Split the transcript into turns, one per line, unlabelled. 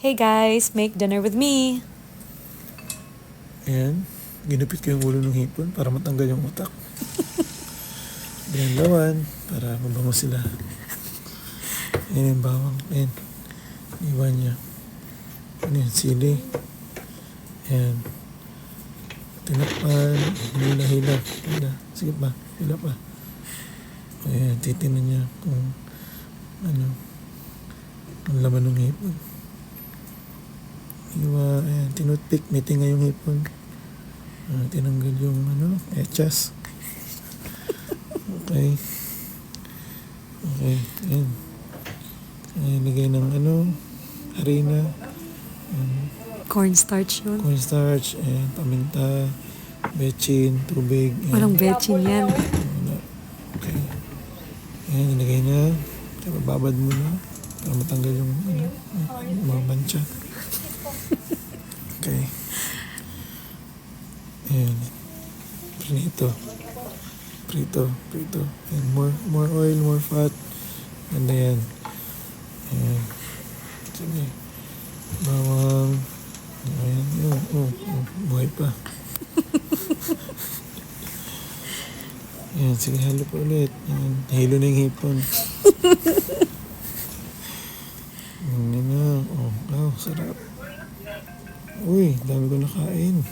Hey guys, make dinner with me.
Ayan, ginupit ko yung ulo ng hipon para matanggal yung utak. Binanlawan para mabango sila. Ayan yung bawang. Ayan, iwan niya. Ano yun, sili. Ayan. Tinakpan, hila. Sige pa, hila pa. Ayan, titinan niya kung ano, ang laman ng hipon. Ayan, tinutpik, may tinga yung hipon. Tinanggal yung echas. Okay. Ayan. Nilagay ng harina.
Cornstarch yun.
Cornstarch, paminta, bechin, tubig.
Walang bechin yan.
Okay. Ayan, nilagay na. Kaya babad mo na para matanggal yung mga mancha. Okay. Ayan. Prito. And more oil, more fat. Ganda yan. Ayan. Sige. Bawang. Ayan. Buhay pa. Ayan. Sige, halo pa ulit. Ayan. Halo na yung hipon. Ayan na. Sarap. Uy, dami ko nakain.